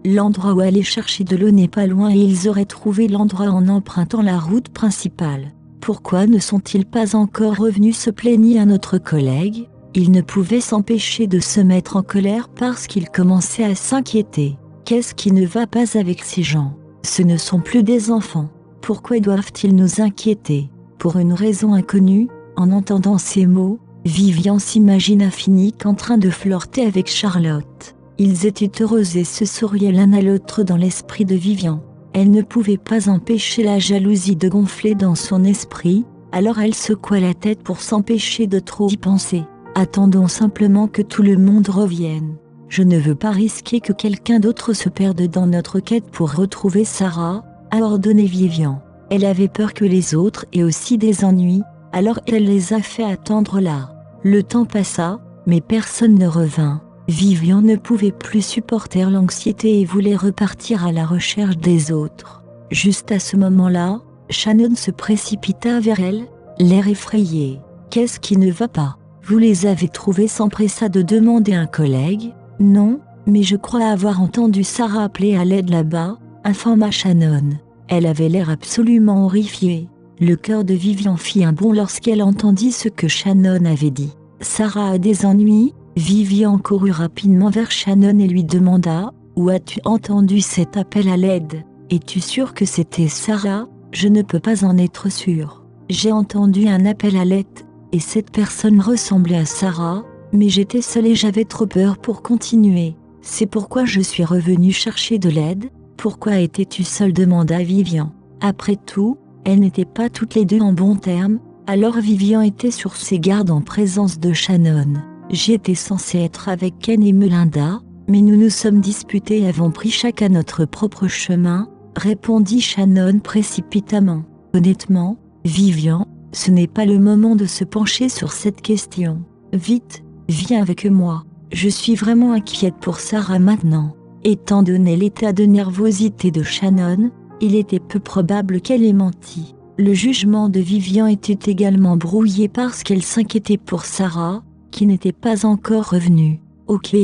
L'endroit où aller chercher de l'eau n'est pas loin et ils auraient trouvé l'endroit en empruntant la route principale. Pourquoi ne sont-ils pas encore revenus, se plaignit un autre collègue? Il ne pouvait s'empêcher de se mettre en colère parce qu'il commençait à s'inquiéter. Qu'est-ce qui ne va pas avec ces gens? Ce ne sont plus des enfants. Pourquoi doivent-ils nous inquiéter? Pour une raison inconnue, en entendant ces mots, Vivian s'imagina Finnick en train de flirter avec Charlotte. Ils étaient heureux et se souriaient l'un à l'autre dans l'esprit de Vivian. Elle ne pouvait pas empêcher la jalousie de gonfler dans son esprit, alors elle secoua la tête pour s'empêcher de trop y penser. Attendons simplement que tout le monde revienne. Je ne veux pas risquer que quelqu'un d'autre se perde dans notre quête pour retrouver Sarah, a ordonné Vivian. Elle avait peur que les autres aient aussi des ennuis, alors elle les a fait attendre là. Le temps passa, mais personne ne revint. Vivian ne pouvait plus supporter l'anxiété et voulait repartir à la recherche des autres. Juste à ce moment-là, Shannon se précipita vers elle, l'air effrayé. « Qu'est-ce qui ne va pas? Vous les avez trouvés ?» s'empressa de demander un collègue. « Non, mais je crois avoir entendu Sarah appeler à l'aide là-bas », informa Shannon. Elle avait l'air absolument horrifiée. Le cœur de Vivian fit un bond lorsqu'elle entendit ce que Shannon avait dit. « Sarah a des ennuis ?» Vivian courut rapidement vers Shannon et lui demanda « Où as-tu entendu cet appel à l'aide? Es-tu sûre que c'était Sarah? Je ne peux pas en être sûre. J'ai entendu un appel à l'aide, et cette personne ressemblait à Sarah, mais j'étais seule et j'avais trop peur pour continuer. C'est pourquoi je suis revenue chercher de l'aide. Pourquoi étais-tu seule ?» demanda Vivian. Après tout, elles n'étaient pas toutes les deux en bons termes, alors Vivian était sur ses gardes en présence de Shannon. J'étais censée être avec Ken et Melinda, mais nous nous sommes disputés et avons pris chacun notre propre chemin, répondit Shannon précipitamment. Honnêtement, Vivian, ce n'est pas le moment de se pencher sur cette question. Vite, viens avec moi. Je suis vraiment inquiète pour Sarah maintenant. Étant donné l'état de nervosité de Shannon, il était peu probable qu'elle ait menti. Le jugement de Vivian était également brouillé parce qu'elle s'inquiétait pour Sarah, qui n'était pas encore revenue. « Ok,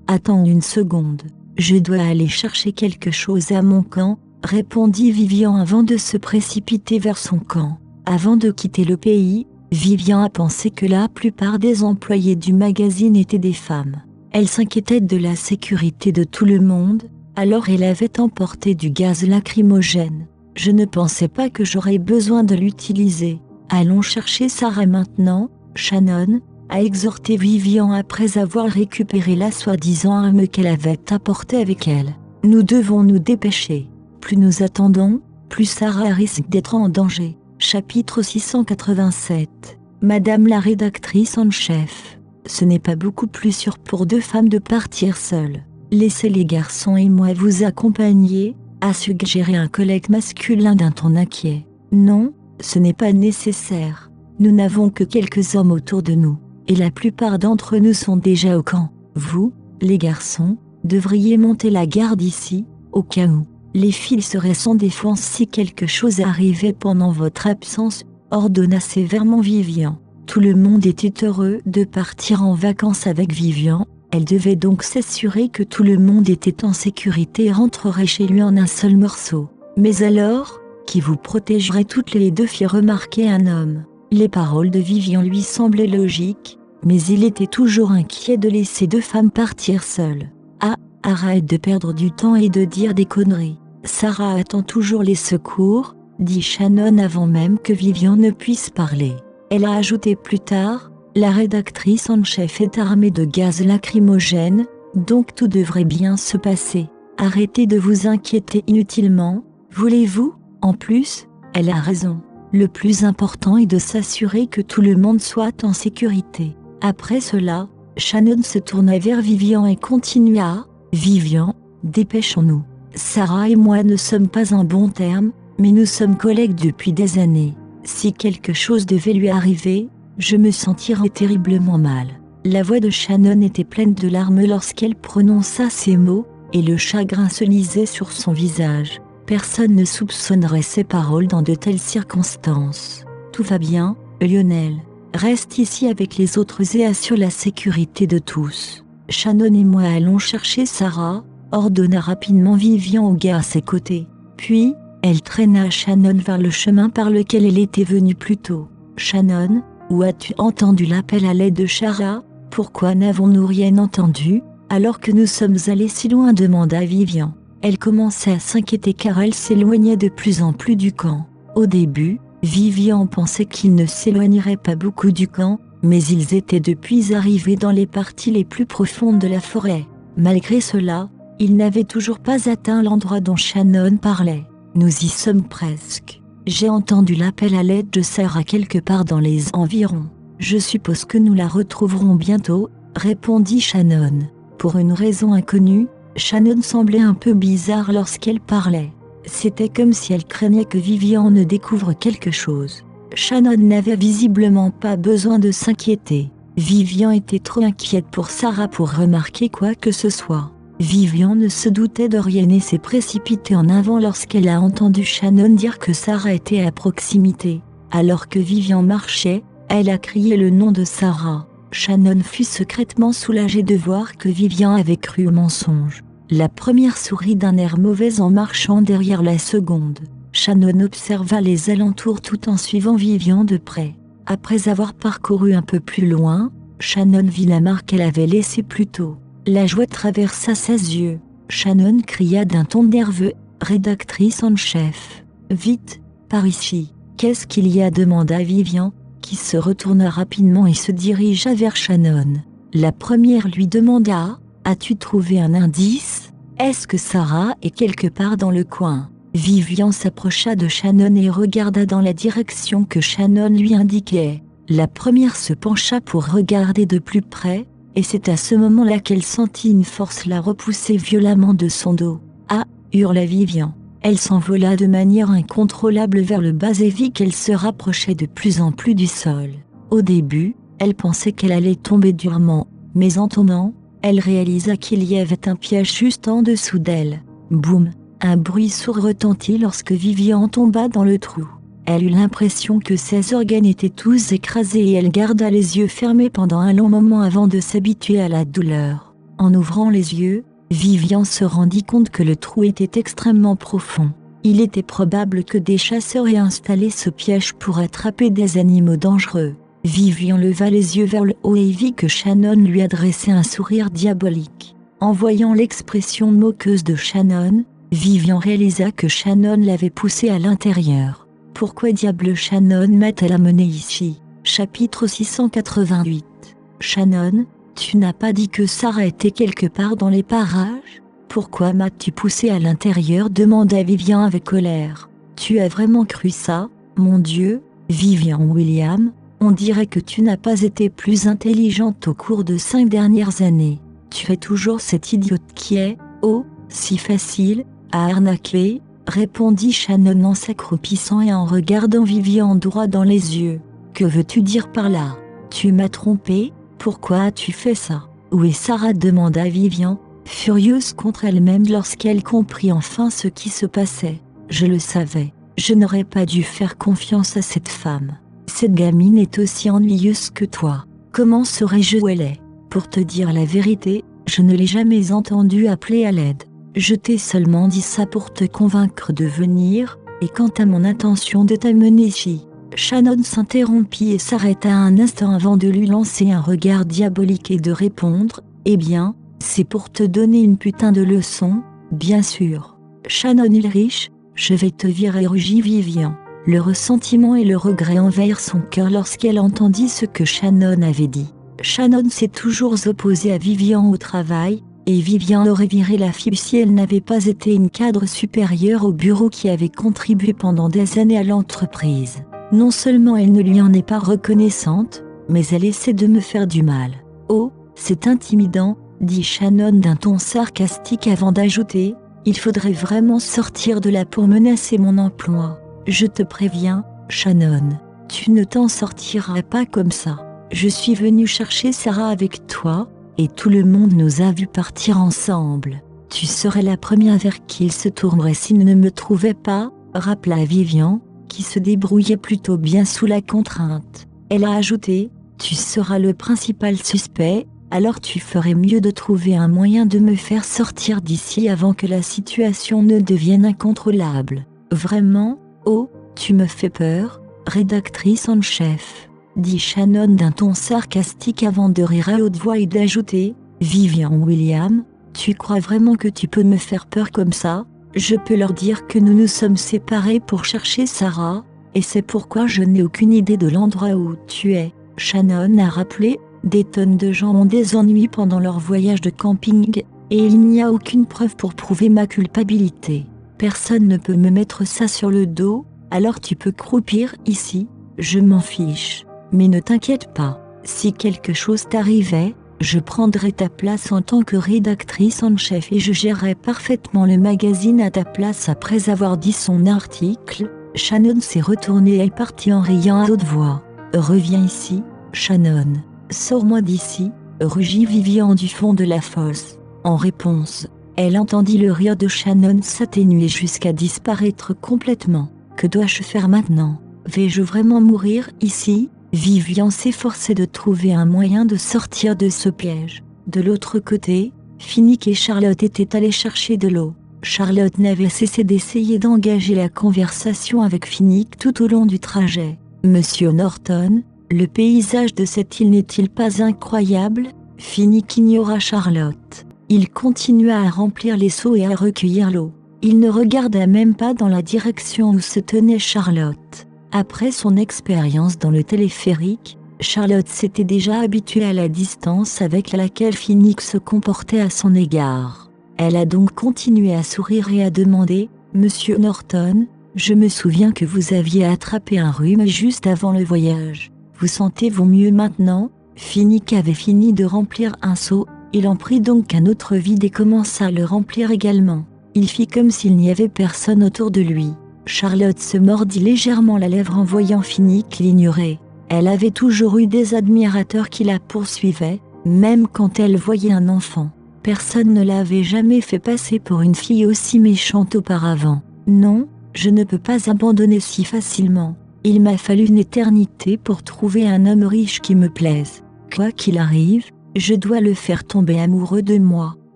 attends une seconde. Je dois aller chercher quelque chose à mon camp, » répondit Vivian avant de se précipiter vers son camp. Avant de quitter le pays, Vivian a pensé que la plupart des employés du magazine étaient des femmes. Elle s'inquiétait de la sécurité de tout le monde, alors elle avait emporté du gaz lacrymogène. « Je ne pensais pas que j'aurais besoin de l'utiliser. Allons chercher Sarah maintenant, Shannon, » a exhorté Vivian après avoir récupéré la soi-disant arme qu'elle avait apportée avec elle. « Nous devons nous dépêcher. Plus nous attendons, plus Sarah risque d'être en danger. » Chapitre 687. Madame la rédactrice en chef. Ce n'est pas beaucoup plus sûr pour deux femmes de partir seules. Laissez les garçons et moi vous accompagner, a suggéré un collègue masculin d'un ton inquiet. Non, ce n'est pas nécessaire. Nous n'avons que quelques hommes autour de nous, et la plupart d'entre nous sont déjà au camp. Vous, les garçons, devriez monter la garde ici, au cas où. Les filles seraient sans défense si quelque chose arrivait pendant votre absence, ordonna sévèrement Vivian. Tout le monde était heureux de partir en vacances avec Vivian, elle devait donc s'assurer que tout le monde était en sécurité et rentrerait chez lui en un seul morceau. Mais alors, qui vous protégerait toutes les deux, fit remarquer un homme. Les paroles de Vivian lui semblaient logiques, mais il était toujours inquiet de laisser deux femmes partir seules. Ah, arrête de perdre du temps et de dire des conneries. Sarah attend toujours les secours, dit Shannon avant même que Vivian ne puisse parler. Elle a ajouté plus tard, la rédactrice en chef est armée de gaz lacrymogène, donc tout devrait bien se passer. Arrêtez de vous inquiéter inutilement, voulez-vous? En plus, elle a raison. Le plus important est de s'assurer que tout le monde soit en sécurité. Après cela, Shannon se tourna vers Vivian et continua, « Vivian, dépêchons-nous. Sarah et moi ne sommes pas en bons termes, mais nous sommes collègues depuis des années. Si quelque chose devait lui arriver, je me sentirais terriblement mal. » La voix de Shannon était pleine de larmes lorsqu'elle prononça ces mots, et le chagrin se lisait sur son visage. Personne ne soupçonnerait ses paroles dans de telles circonstances. « Tout va bien, Lionel. Reste ici avec les autres et assure la sécurité de tous. Shannon et moi allons chercher Sarah, » ordonna rapidement Vivian au gars à ses côtés. Puis, elle traîna Shannon vers le chemin par lequel elle était venue plus tôt. « Shannon, où as-tu entendu l'appel à l'aide de Sarah ? Pourquoi n'avons-nous rien entendu, alors que nous sommes allés si loin ?» demanda Vivian. Elle commençait à s'inquiéter car elle s'éloignait de plus en plus du camp. Au début, Vivian pensait qu'ils ne s'éloigneraient pas beaucoup du camp, mais ils étaient depuis arrivés dans les parties les plus profondes de la forêt. Malgré cela, ils n'avaient toujours pas atteint l'endroit dont Shannon parlait. « Nous y sommes presque. J'ai entendu l'appel à l'aide de Sarah quelque part dans les environs. Je suppose que nous la retrouverons bientôt, » répondit Shannon. Pour une raison inconnue, Shannon semblait un peu bizarre lorsqu'elle parlait. C'était comme si elle craignait que Vivian ne découvre quelque chose. Shannon n'avait visiblement pas besoin de s'inquiéter. Vivian était trop inquiète pour Sarah pour remarquer quoi que ce soit. Vivian ne se doutait de rien et s'est précipitée en avant lorsqu'elle a entendu Shannon dire que Sarah était à proximité. Alors que Vivian marchait, elle a crié le nom de Sarah. Shannon fut secrètement soulagée de voir que Vivian avait cru au mensonge. La première sourit d'un air mauvais en marchant derrière la seconde. Shannon observa les alentours tout en suivant Vivian de près. Après avoir parcouru un peu plus loin, Shannon vit la marque qu'elle avait laissée plus tôt. La joie traversa ses yeux. Shannon cria d'un ton nerveux, « Rédactrice en chef. Vite, par ici. »« Qu'est-ce qu'il y a ?» demanda Vivian, qui se retourna rapidement et se dirigea vers Shannon. La première lui demanda, « As-tu trouvé un indice ? Est-ce que Sarah est quelque part dans le coin ?» Vivian s'approcha de Shannon et regarda dans la direction que Shannon lui indiquait. La première se pencha pour regarder de plus près, et c'est à ce moment-là qu'elle sentit une force la repousser violemment de son dos. « Ah !» hurla Vivian. Elle s'envola de manière incontrôlable vers le bas et vit qu'elle se rapprochait de plus en plus du sol. Au début, elle pensait qu'elle allait tomber durement, mais en tombant, elle réalisa qu'il y avait un piège juste en dessous d'elle. Boum! Un bruit sourd retentit lorsque Vivian tomba dans le trou. Elle eut l'impression que ses organes étaient tous écrasés et elle garda les yeux fermés pendant un long moment avant de s'habituer à la douleur. En ouvrant les yeux, Vivian se rendit compte que le trou était extrêmement profond. Il était probable que des chasseurs aient installé ce piège pour attraper des animaux dangereux. Vivian leva les yeux vers le haut et vit que Shannon lui adressait un sourire diabolique. En voyant l'expression moqueuse de Shannon, Vivian réalisa que Shannon l'avait poussée à l'intérieur. « Pourquoi diable Shannon m'a-t-elle amené ici ?» Chapitre 688. « Shannon, tu n'as pas dit que Sarah était quelque part dans les parages ? Pourquoi m'as-tu poussé à l'intérieur ?» demanda Vivian avec colère. « Tu as vraiment cru ça, mon Dieu, Vivian Williams ? On dirait que tu n'as pas été plus intelligente au cours de 5 dernières années. Tu es toujours cette idiote qui est, oh, si facile, à arnaquer, » répondit Shannon en s'accroupissant et en regardant Vivian droit dans les yeux. « Que veux-tu dire par là ? Tu m'as trompé ? Pourquoi as-tu fait ça ? Où est Sarah ? demanda Vivian, furieuse contre elle-même lorsqu'elle comprit enfin ce qui se passait. « Je le savais. Je n'aurais pas dû faire confiance à cette femme. Cette gamine est aussi ennuyeuse que toi. Comment saurais-je où elle est ? Pour te dire la vérité, je ne l'ai jamais entendue appeler à l'aide. Je t'ai seulement dit ça pour te convaincre de venir, et quant à mon intention de t'amener ici... » Shannon s'interrompit et s'arrêta un instant avant de lui lancer un regard diabolique et de répondre, « Eh bien, c'est pour te donner une putain de leçon, bien sûr. Shannon Ulrich, je vais te virer » rugit Vivian. Le ressentiment et le regret envahirent son cœur lorsqu'elle entendit ce que Shannon avait dit. Shannon s'est toujours opposée à Vivian au travail, et Vivian aurait viré la fille si elle n'avait pas été une cadre supérieure au bureau qui avait contribué pendant des années à l'entreprise. Non seulement elle ne lui en est pas reconnaissante, mais elle essaie de me faire du mal. Oh, c'est intimidant, dit Shannon d'un ton sarcastique avant d'ajouter, il faudrait vraiment sortir de là pour menacer mon emploi. Je te préviens, Shannon, tu ne t'en sortiras pas comme ça. Je suis venu chercher Sarah avec toi, et tout le monde nous a vus partir ensemble. Tu serais la première vers qui il se tournerait s'il ne me trouvait pas, rappela Vivian, qui se débrouillait plutôt bien sous la contrainte. Elle a ajouté, tu seras le principal suspect, alors tu ferais mieux de trouver un moyen de me faire sortir d'ici avant que la situation ne devienne incontrôlable. Vraiment, oh, tu me fais peur, rédactrice en chef, dit Shannon d'un ton sarcastique avant de rire à haute voix et d'ajouter, Vivian William, tu crois vraiment que tu peux me faire peur comme ça? Je peux leur dire que nous nous sommes séparés pour chercher Sarah, et c'est pourquoi je n'ai aucune idée de l'endroit où tu es. Shannon a rappelé, des tonnes de gens ont des ennuis pendant leur voyage de camping, et il n'y a aucune preuve pour prouver ma culpabilité. Personne ne peut me mettre ça sur le dos, alors tu peux croupir ici, je m'en fiche. Mais ne t'inquiète pas, si quelque chose t'arrivait, je prendrai ta place en tant que rédactrice en chef et je gérerai parfaitement le magazine à ta place. Après avoir dit son article, Shannon s'est retournée et est partie en riant à haute voix. Reviens ici, Shannon. Sors-moi d'ici, rugit Vivian du fond de la fosse. En réponse, elle entendit le rire de Shannon s'atténuer jusqu'à disparaître complètement. Que dois-je faire maintenant? Vais-je vraiment mourir ici? Vivian s'efforçait de trouver un moyen de sortir de ce piège. De l'autre côté, Finnick et Charlotte étaient allés chercher de l'eau. Charlotte n'avait cessé d'essayer d'engager la conversation avec Finnick tout au long du trajet. Monsieur Norton, le paysage de cette île n'est-il pas incroyable? Finnick ignora Charlotte. Il continua à remplir les seaux et à recueillir l'eau. Il ne regarda même pas dans la direction où se tenait Charlotte. Après son expérience dans le téléphérique, Charlotte s'était déjà habituée à la distance avec laquelle Finnick se comportait à son égard. Elle a donc continué à sourire et à demander « Monsieur Norton, je me souviens que vous aviez attrapé un rhume juste avant le voyage. Vous sentez-vous mieux maintenant ?» Finnick avait fini de remplir un seau, il en prit donc un autre vide et commença à le remplir également. Il fit comme s'il n'y avait personne autour de lui. Charlotte se mordit légèrement la lèvre en voyant Finnick l'ignorer. Elle avait toujours eu des admirateurs qui la poursuivaient, même quand elle voyait un enfant. Personne ne l'avait jamais fait passer pour une fille aussi méchante auparavant. Non, je ne peux pas abandonner si facilement. Il m'a fallu une éternité pour trouver un homme riche qui me plaise. Quoi qu'il arrive, je dois le faire tomber amoureux de moi.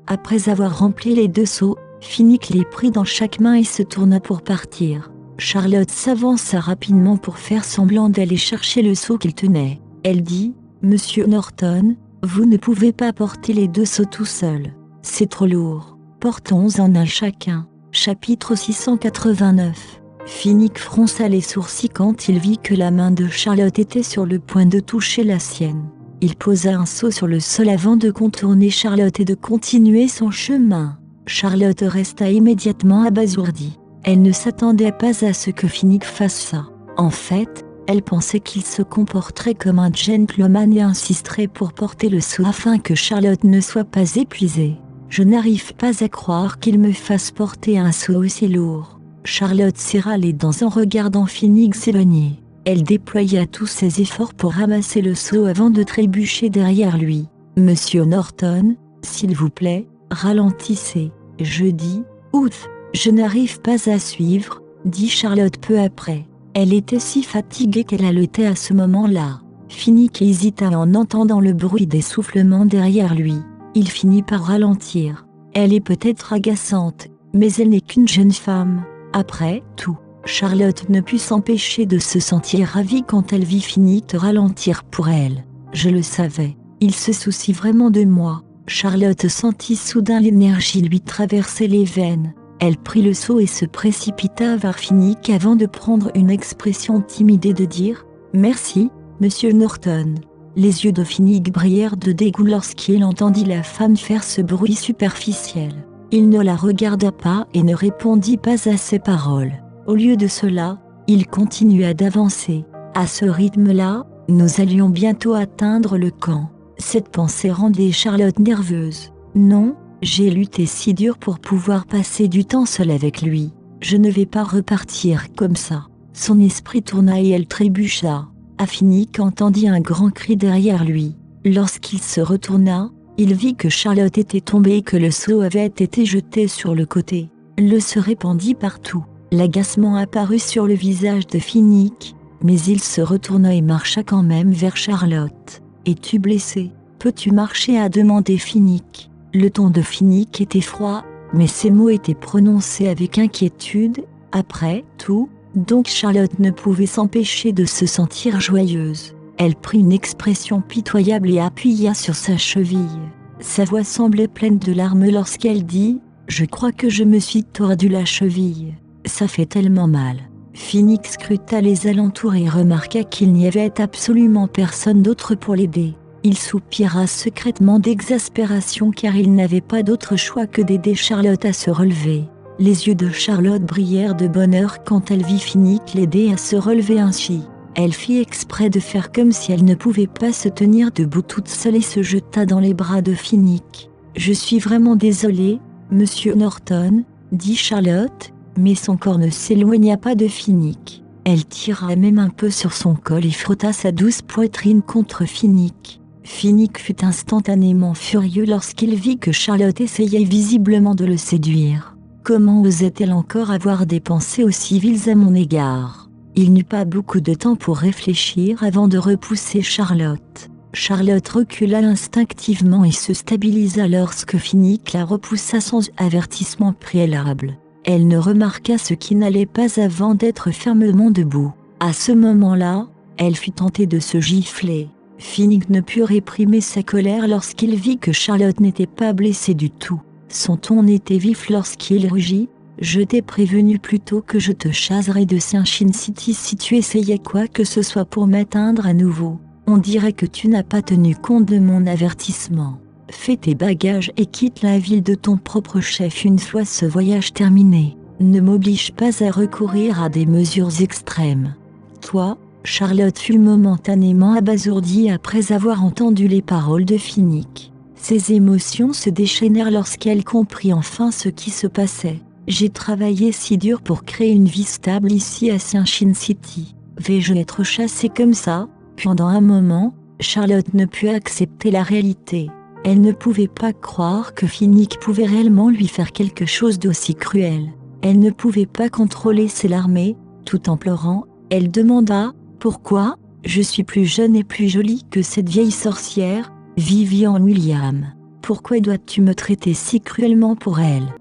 Après avoir rempli les deux seaux, Finnick les prit dans chaque main et se tourna pour partir. Charlotte s'avança rapidement pour faire semblant d'aller chercher le seau qu'il tenait. Elle dit « Monsieur Norton, vous ne pouvez pas porter les deux seaux tout seul. C'est trop lourd. Portons-en un chacun. » Chapitre 689. Finnick fronça les sourcils quand il vit que la main de Charlotte était sur le point de toucher la sienne. Il posa un seau sur le sol avant de contourner Charlotte et de continuer son chemin. Charlotte resta immédiatement abasourdie. Elle ne s'attendait pas à ce que Finnick fasse ça. En fait, elle pensait qu'il se comporterait comme un gentleman et insisterait pour porter le seau afin que Charlotte ne soit pas épuisée. « Je n'arrive pas à croire qu'il me fasse porter un seau aussi lourd. » Charlotte serra les dents en regardant Finnick s'éloigner. Elle déploya tous ses efforts pour ramasser le seau avant de trébucher derrière lui. « Monsieur Norton, s'il vous plaît, ralentissez. Je dis, ouf, je n'arrive pas à suivre, » dit Charlotte peu après. Elle était si fatiguée qu'elle haletait à ce moment-là. Finnick hésita en entendant le bruit d'essoufflement derrière lui. Il finit par ralentir. Elle est peut-être agaçante, mais elle n'est qu'une jeune femme. Après tout, Charlotte ne put s'empêcher de se sentir ravie quand elle vit Finnick ralentir pour elle. Je le savais, il se soucie vraiment de moi. Charlotte sentit soudain l'énergie lui traverser les veines. Elle prit le seau et se précipita vers Finnick avant de prendre une expression timide et de dire « Merci, Monsieur Norton ». Les yeux de Finnick brillèrent de dégoût lorsqu'il entendit la femme faire ce bruit superficiel. Il ne la regarda pas et ne répondit pas à ses paroles. Au lieu de cela, il continua d'avancer. À ce rythme-là, Nous allions bientôt atteindre le camp. Cette pensée rendait Charlotte nerveuse. Non, j'ai lutté si dur pour pouvoir passer du temps seule avec lui. Je ne vais pas repartir comme ça. Son esprit tourna et elle trébucha. Finnick entendit un grand cri derrière lui. Lorsqu'il se retourna, il vit que Charlotte était tombée et que le seau avait été jeté sur le côté. Le se répandit partout. L'agacement apparut sur le visage de Finnick, mais il se retourna et marcha quand même vers Charlotte. « Es-tu blessée ? Peux-tu marcher ?» a demandé Finnick. Le ton de Finnick était froid, mais ses mots étaient prononcés avec inquiétude. Après tout, donc Charlotte ne pouvait s'empêcher de se sentir joyeuse. Elle prit une expression pitoyable et appuya sur sa cheville. Sa voix semblait pleine de larmes lorsqu'elle dit « Je crois que je me suis tordu la cheville. Ça fait tellement mal. » Finnick scruta les alentours et remarqua qu'il n'y avait absolument personne d'autre pour l'aider. Il soupira secrètement d'exaspération car il n'avait pas d'autre choix que d'aider Charlotte à se relever. Les yeux de Charlotte brillèrent de bonheur quand elle vit Finnick l'aider à se relever ainsi. Elle fit exprès de faire comme si elle ne pouvait pas se tenir debout toute seule et se jeta dans les bras de Finnick. « Je suis vraiment désolée, Monsieur Norton, » dit Charlotte, mais son corps ne s'éloigna pas de Finnick. Elle tira même un peu sur son col et frotta sa douce poitrine contre Finnick. Finnick fut instantanément furieux lorsqu'il vit que Charlotte essayait visiblement de le séduire. Comment osait-elle encore avoir des pensées aussi viles à mon égard ? Il n'eut pas beaucoup de temps pour réfléchir avant de repousser Charlotte. Charlotte recula instinctivement et se stabilisa lorsque Finnick la repoussa sans avertissement préalable. Elle ne remarqua ce qui n'allait pas avant d'être fermement debout. À ce moment-là, elle fut tentée de se gifler. Finnick ne put réprimer sa colère lorsqu'il vit que Charlotte n'était pas blessée du tout. Son ton était vif lorsqu'il rugit. « Je t'ai prévenu plus tôt que je te chasserais de Sunshine City si tu essayais quoi que ce soit pour m'atteindre à nouveau. On dirait que tu n'as pas tenu compte de mon avertissement. Fais tes bagages et quitte la ville de ton propre chef une fois ce voyage terminé. Ne m'oblige pas à recourir à des mesures extrêmes. » Toi, Charlotte fut momentanément abasourdie après avoir entendu les paroles de Finnick. Ses émotions se déchaînèrent lorsqu'elle comprit enfin ce qui se passait. « J'ai travaillé si dur pour créer une vie stable ici à Sunshine City. Vais-je être chassée comme ça ?» Pendant un moment, Charlotte ne put accepter la réalité. Elle ne pouvait pas croire que Finnick pouvait réellement lui faire quelque chose d'aussi cruel. Elle ne pouvait pas contrôler ses larmes et, tout en pleurant, elle demanda « Pourquoi ? Je suis plus jeune et plus jolie que cette vieille sorcière, Vivian Williams. Pourquoi dois-tu me traiter si cruellement pour elle ?